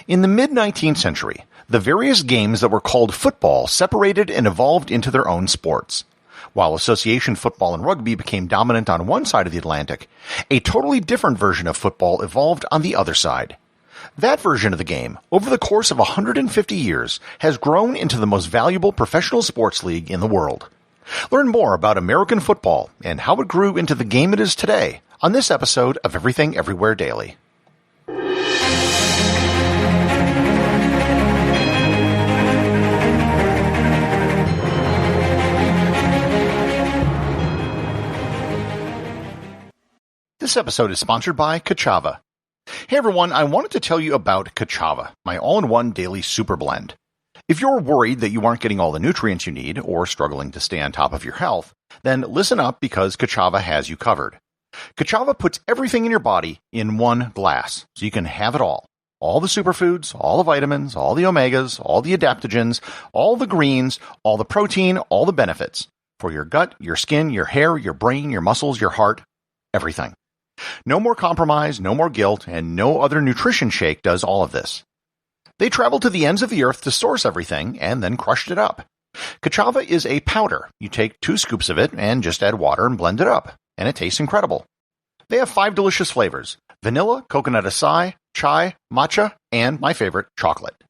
In the mid-19th century, the various games that were called football separated and evolved into their own sports. While association football and rugby became dominant on one side of the Atlantic, a totally different version of football evolved on the other side. That version of the game, over the course of 150 years, has grown into the most valuable professional sports league in the world. Learn more about American football and how it grew into the game it is today on this episode of Everything Everywhere Daily. This episode is sponsored by Kachava. Hey everyone, I wanted to tell you about Kachava, my all-in-one daily super blend. If you're worried that you aren't getting all the nutrients you need or struggling to stay on top of your health, then listen up because Kachava has you covered. Kachava puts everything in your body in one glass, so you can have it all. All the superfoods, all the vitamins, all the omegas, all the adaptogens, all the greens, all the protein, all the benefits. For your gut, your skin, your hair, your brain, your muscles, your heart, everything. No more compromise, no more guilt, and no other nutrition shake does all of this. They traveled to the ends of the earth to source everything and then crushed it up. Kachava is a powder. You take 2 scoops of it and just add water and blend it up, and it tastes incredible. They have 5 delicious flavors: vanilla, coconut acai, chai, matcha, and my favorite, chocolate.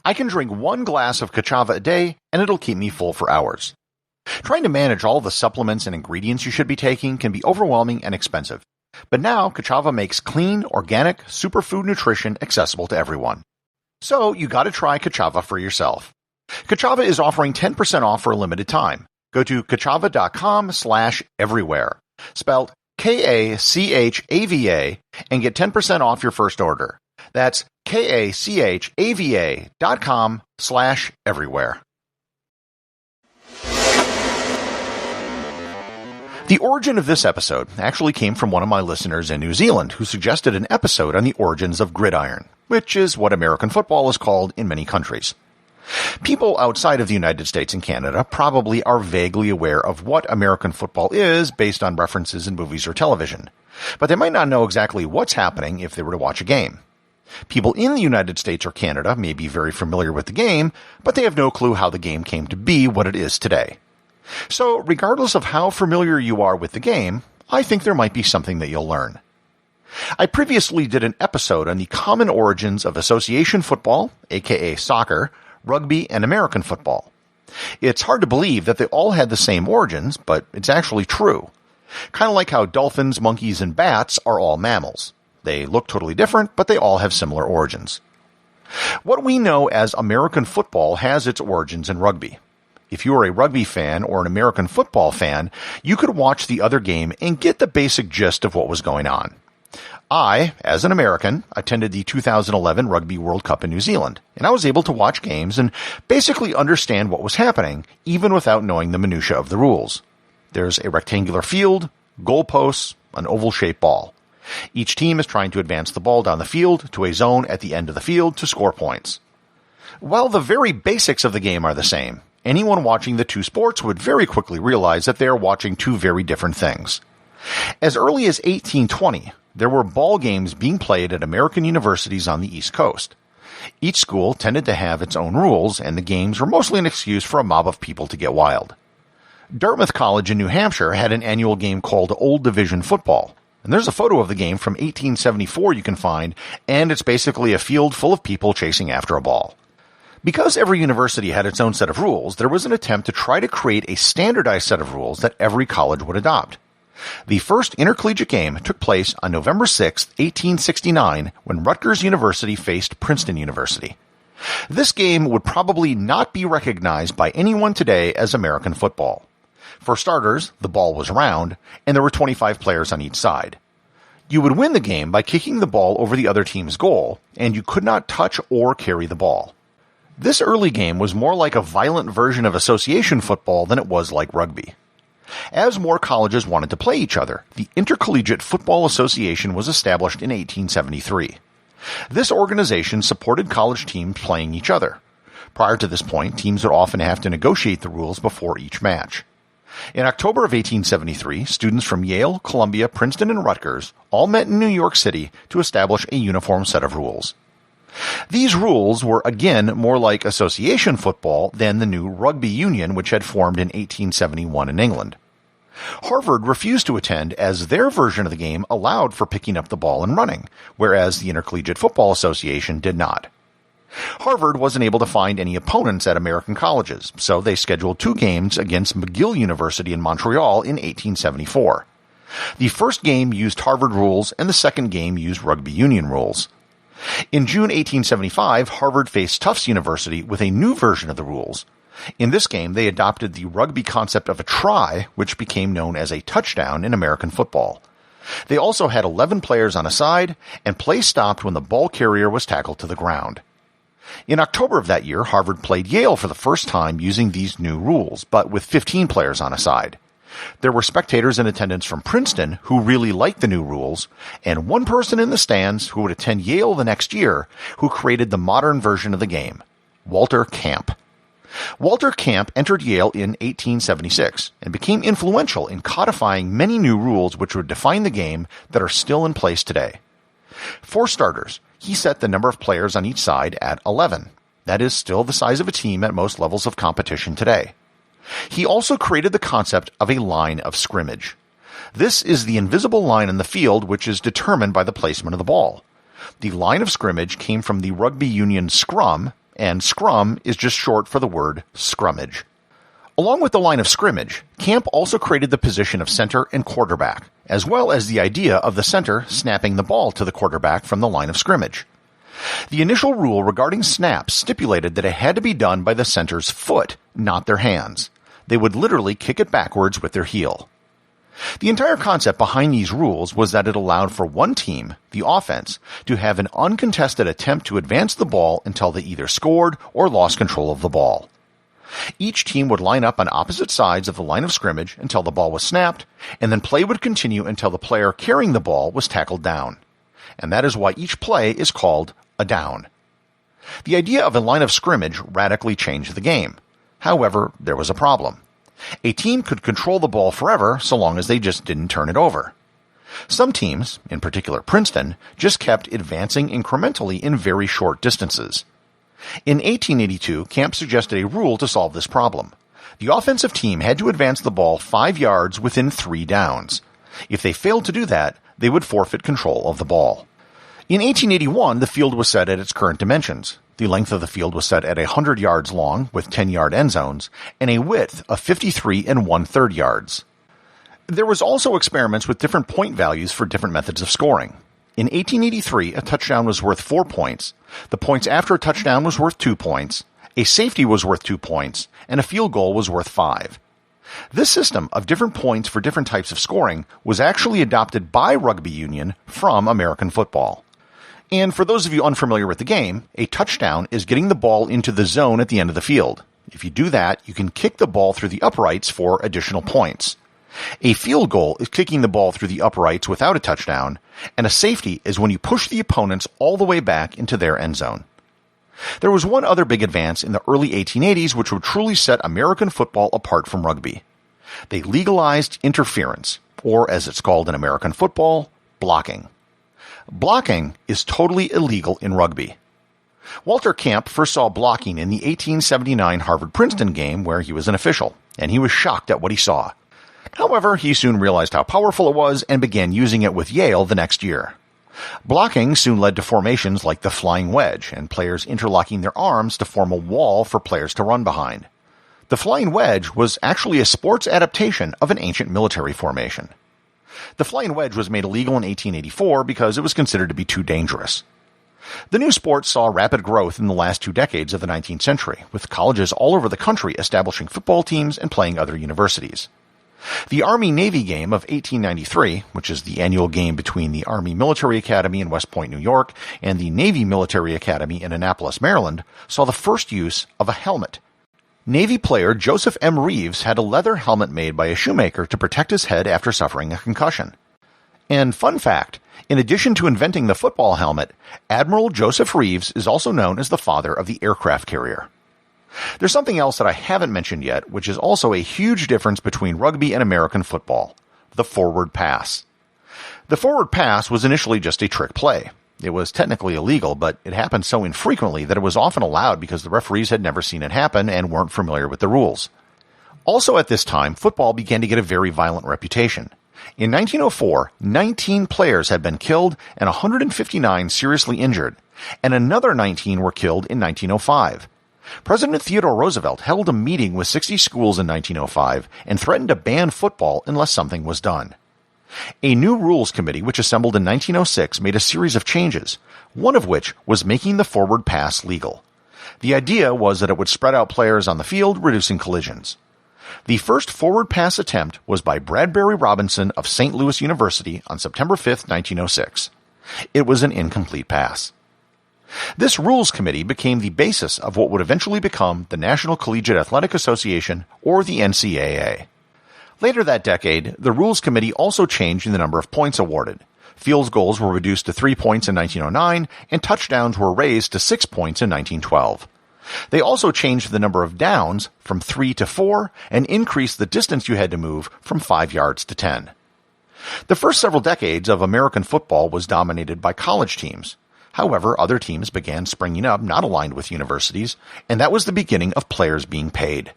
I can drink 1 glass of Kachava a day, and it'll keep me full for hours. Trying to manage all the supplements and ingredients you should be taking can be overwhelming and expensive. But now, Kachava makes clean, organic, superfood nutrition accessible to everyone. So, you gotta try Kachava for yourself. Kachava is offering 10% off for a limited time. Go to kachava.com/everywhere, spelled Kachava, and get 10% off your first order. That's kachava.com/everywhere. The origin of this episode actually came from one of my listeners in New Zealand who suggested an episode on the origins of gridiron, which is what American football is called in many countries. People outside of the United States and Canada probably are vaguely aware of what American football is based on references in movies or television, but they might not know exactly what's happening if they were to watch a game. People in the United States or Canada may be very familiar with the game, but they have no clue how the game came to be what it is today. So, regardless of how familiar you are with the game, I think there might be something that you'll learn. I previously did an episode on the common origins of association football, aka soccer, rugby, and American football. It's hard to believe that they all had the same origins, but it's actually true. Kind of like how dolphins, monkeys, and bats are all mammals. They look totally different, but they all have similar origins. What we know as American football has its origins in rugby. If you are a rugby fan or an American football fan, you could watch the other game and get the basic gist of what was going on. I, as an American, attended the 2011 Rugby World Cup in New Zealand, and I was able to watch games and basically understand what was happening, even without knowing the minutiae of the rules. There's a rectangular field, goalposts, an oval-shaped ball. Each team is trying to advance the ball down the field to a zone at the end of the field to score points. While the very basics of the game are the same, anyone watching the two sports would very quickly realize that they are watching two very different things. As early as 1820, there were ball games being played at American universities on the East Coast. Each school tended to have its own rules, and the games were mostly an excuse for a mob of people to get wild. Dartmouth College in New Hampshire had an annual game called Old Division Football, and there's a photo of the game from 1874 you can find, and it's basically a field full of people chasing after a ball. Because every university had its own set of rules, there was an attempt to try to create a standardized set of rules that every college would adopt. The first intercollegiate game took place on November 6, 1869, when Rutgers University faced Princeton University. This game would probably not be recognized by anyone today as American football. For starters, the ball was round, and there were 25 players on each side. You would win the game by kicking the ball over the other team's goal, and you could not touch or carry the ball. This early game was more like a violent version of association football than it was like rugby. As more colleges wanted to play each other, the Intercollegiate Football Association was established in 1873. This organization supported college teams playing each other. Prior to this point, teams would often have to negotiate the rules before each match. In October of 1873, students from Yale, Columbia, Princeton, and Rutgers all met in New York City to establish a uniform set of rules. These rules were again more like association football than the new rugby union which had formed in 1871 in England. Harvard refused to attend as their version of the game allowed for picking up the ball and running, whereas the Intercollegiate Football Association did not. Harvard wasn't able to find any opponents at American colleges, so they scheduled 2 games against McGill University in Montreal in 1874. The first game used Harvard rules and the second game used rugby union rules. In June 1875, Harvard faced Tufts University with a new version of the rules. In this game, they adopted the rugby concept of a try, which became known as a touchdown in American football. They also had 11 players on a side, and play stopped when the ball carrier was tackled to the ground. In October of that year, Harvard played Yale for the first time using these new rules, but with 15 players on a side. There were spectators in attendance from Princeton who really liked the new rules, and one person in the stands who would attend Yale the next year who created the modern version of the game, Walter Camp. Walter Camp entered Yale in 1876 and became influential in codifying many new rules which would define the game that are still in place today. For starters, he set the number of players on each side at 11. That is still the size of a team at most levels of competition today. He also created the concept of a line of scrimmage. This is the invisible line in the field which is determined by the placement of the ball. The line of scrimmage came from the rugby union scrum, and scrum is just short for the word scrummage. Along with the line of scrimmage, Camp also created the position of center and quarterback, as well as the idea of the center snapping the ball to the quarterback from the line of scrimmage. The initial rule regarding snaps stipulated that it had to be done by the center's foot, not their hands. They would literally kick it backwards with their heel. The entire concept behind these rules was that it allowed for one team, the offense, to have an uncontested attempt to advance the ball until they either scored or lost control of the ball. Each team would line up on opposite sides of the line of scrimmage until the ball was snapped, and then play would continue until the player carrying the ball was tackled down. And that is why each play is called a down. The idea of a line of scrimmage radically changed the game. However, there was a problem. A team could control the ball forever so long as they just didn't turn it over. Some teams, in particular Princeton, just kept advancing incrementally in very short distances. In 1882, Camp suggested a rule to solve this problem. The offensive team had to advance the ball 5 yards within 3 downs. If they failed to do that, they would forfeit control of the ball. In 1881, the field was set at its current dimensions. The length of the field was set at 100 yards long with 10-yard end zones and a width of 53 1/3 yards. There was also experiments with different point values for different methods of scoring. In 1883, a touchdown was worth 4 points, the points after a touchdown was worth 2 points, a safety was worth 2 points, and a field goal was worth 5. This system of different points for different types of scoring was actually adopted by rugby union from American football. And for those of you unfamiliar with the game, a touchdown is getting the ball into the zone at the end of the field. If you do that, you can kick the ball through the uprights for additional points. A field goal is kicking the ball through the uprights without a touchdown, and a safety is when you push the opponents all the way back into their end zone. There was one other big advance in the early 1880s which would truly set American football apart from rugby. They legalized interference, or as it's called in American football, blocking. Blocking is totally illegal in rugby. Walter Camp first saw blocking in the 1879 Harvard-Princeton game where he was an official, and he was shocked at what he saw. However, he soon realized how powerful it was and began using it with Yale the next year. Blocking soon led to formations like the flying wedge and players interlocking their arms to form a wall for players to run behind. The flying wedge was actually a sports adaptation of an ancient military formation. The flying wedge was made illegal in 1884 because it was considered to be too dangerous. The new sport saw rapid growth in the last 2 decades of the 19th century, with colleges all over the country establishing football teams and playing other universities. The Army-Navy game of 1893, which is the annual game between the Army Military Academy in West Point, New York, and the Navy Military Academy in Annapolis, Maryland, saw the first use of a helmet. Navy player Joseph M. Reeves had a leather helmet made by a shoemaker to protect his head after suffering a concussion. And fun fact, in addition to inventing the football helmet, Admiral Joseph Reeves is also known as the father of the aircraft carrier. There's something else that I haven't mentioned yet, which is also a huge difference between rugby and American football: the forward pass. The forward pass was initially just a trick play. It was technically illegal, but it happened so infrequently that it was often allowed because the referees had never seen it happen and weren't familiar with the rules. Also at this time, football began to get a very violent reputation. In 1904, 19 players had been killed and 159 seriously injured, and another 19 were killed in 1905. President Theodore Roosevelt held a meeting with 60 schools in 1905 and threatened to ban football unless something was done. A new rules committee, which assembled in 1906, made a series of changes, one of which was making the forward pass legal. The idea was that it would spread out players on the field, reducing collisions. The first forward pass attempt was by Bradbury Robinson of St. Louis University on September 5, 1906. It was an incomplete pass. This rules committee became the basis of what would eventually become the National Collegiate Athletic Association, or the NCAA. Later that decade, the rules committee also changed the number of points awarded. Field goals were reduced to 3 points in 1909, and touchdowns were raised to 6 points in 1912. They also changed the number of downs from 3 to 4 and increased the distance you had to move from 5 yards to 10. The first several decades of American football was dominated by college teams. However, other teams began springing up not aligned with universities, and that was the beginning of players being paid.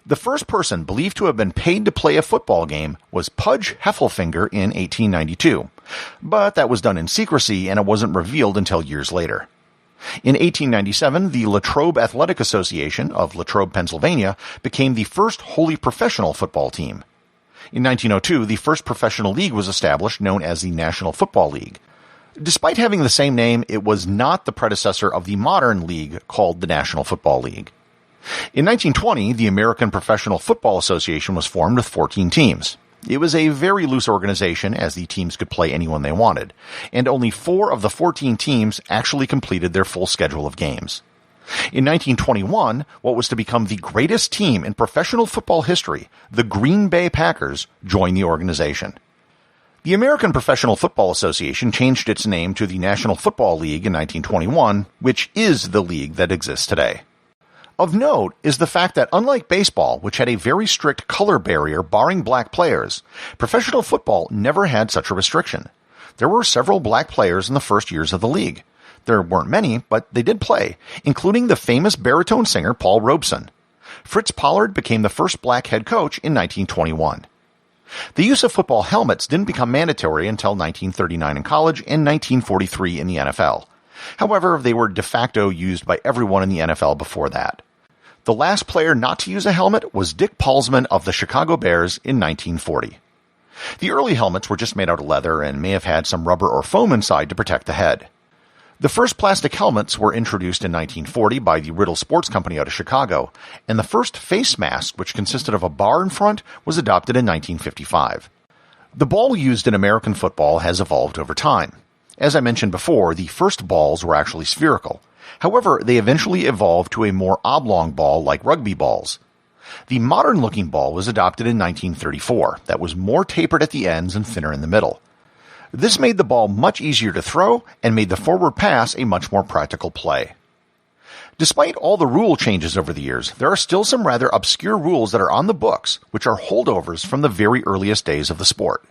The first person believed to have been paid to play a football game was Pudge Heffelfinger in 1892, but that was done in secrecy and it wasn't revealed until years later. In 1897, the Latrobe Athletic Association of Latrobe, Pennsylvania, became the first wholly professional football team. In 1902, the first professional league was established, known as the National Football League. Despite having the same name, it was not the predecessor of the modern league called the National Football League. In 1920, the American Professional Football Association was formed with 14 teams. It was a very loose organization, as the teams could play anyone they wanted, and only 4 of the 14 teams actually completed their full schedule of games. In 1921, what was to become the greatest team in professional football history, the Green Bay Packers, joined the organization. The American Professional Football Association changed its name to the National Football League in 1921, which is the league that exists today. Of note is the fact that unlike baseball, which had a very strict color barrier barring black players, professional football never had such a restriction. There were several black players in the first years of the league. There weren't many, but they did play, including the famous baritone singer Paul Robeson. Fritz Pollard became the first black head coach in 1921. The use of football helmets didn't become mandatory until 1939 in college and 1943 in the NFL. However, they were de facto used by everyone in the NFL before that. The last player not to use a helmet was Dick Paulsman of the Chicago Bears in 1940. The early helmets were just made out of leather and may have had some rubber or foam inside to protect the head. The first plastic helmets were introduced in 1940 by the Riddle Sports Company out of Chicago, and the first face mask, which consisted of a bar in front, was adopted in 1955. The ball used in American football has evolved over time. As I mentioned before, the first balls were actually spherical. However, they eventually evolved to a more oblong ball like rugby balls. The modern-looking ball was adopted in 1934, that was more tapered at the ends and thinner in the middle. This made the ball much easier to throw and made the forward pass a much more practical play. Despite all the rule changes over the years, there are still some rather obscure rules that are on the books, which are holdovers from the very earliest days of the sport.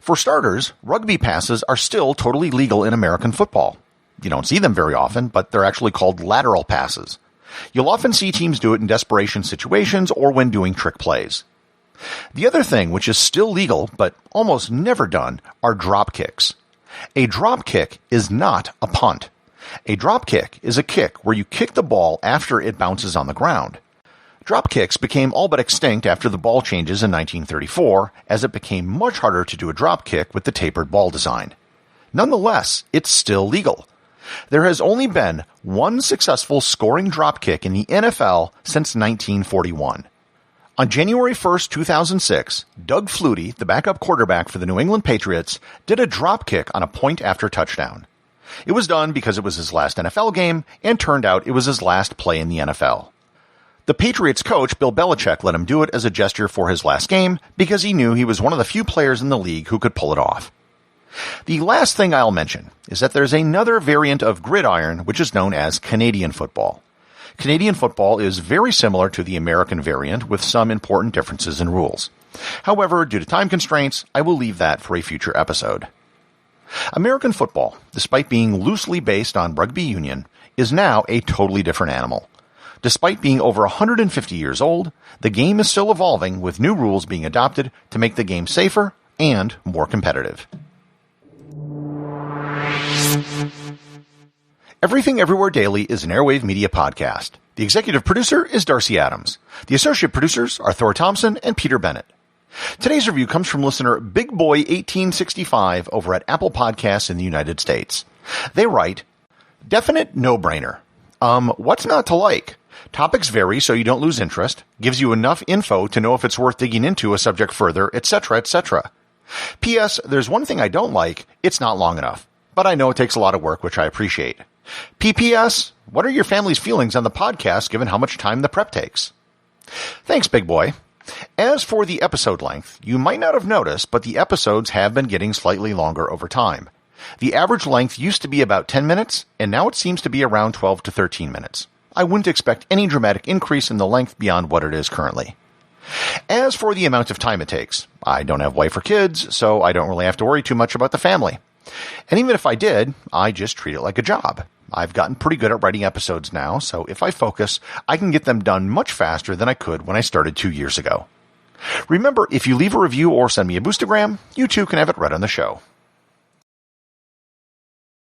For starters, rugby passes are still totally legal in American football. You don't see them very often, but they're actually called lateral passes. You'll often see teams do it in desperation situations or when doing trick plays. The other thing, which is still legal but almost never done, are drop kicks. A drop kick is not a punt. A drop kick is a kick where you kick the ball after it bounces on the ground. Drop kicks became all but extinct after the ball changes in 1934, as it became much harder to do a drop kick with the tapered ball design. Nonetheless, it's still legal. There has only been one successful scoring drop kick in the NFL since 1941. On January 1st, 2006, Doug Flutie, the backup quarterback for the New England Patriots, did a drop kick on a point-after touchdown. It was done because it was his last NFL game, and turned out it was his last play in the NFL. The Patriots coach, Bill Belichick, let him do it as a gesture for his last game because he knew he was one of the few players in the league who could pull it off. The last thing I'll mention is that there's another variant of gridiron which is known as Canadian football. Canadian football is very similar to the American variant with some important differences in rules. However, due to time constraints, I will leave that for a future episode. American football, despite being loosely based on rugby union, is now a totally different animal. Despite being over 150 years old, the game is still evolving, with new rules being adopted to make the game safer and more competitive. Everything Everywhere Daily is an Airwave Media podcast. The executive producer is Darcy Adams. The associate producers are Thor Thomsen and Peter Bennett. Today's review comes from listener Big Boy 1865 over at Apple Podcasts in the United States. They write, "Definite no-brainer. What's not to like? Topics vary so you don't lose interest, gives you enough info to know if it's worth digging into a subject further, etc., etc. P.S. There's one thing I don't like, it's not long enough. But I know it takes a lot of work, which I appreciate. P.P.S. What are your family's feelings on the podcast given how much time the prep takes?" Thanks, Big Boy. As for the episode length, you might not have noticed, but the episodes have been getting slightly longer over time. The average length used to be about 10 minutes, and now it seems to be around 12 to 13 minutes. I wouldn't expect any dramatic increase in the length beyond what it is currently. As for the amount of time it takes, I don't have wife or kids, so I don't really have to worry too much about the family. And even if I did, I just treat it like a job. I've gotten pretty good at writing episodes now, so if I focus, I can get them done much faster than I could when I started 2 years ago. Remember, if you leave a review or send me a boostagram, you too can have it read on the show.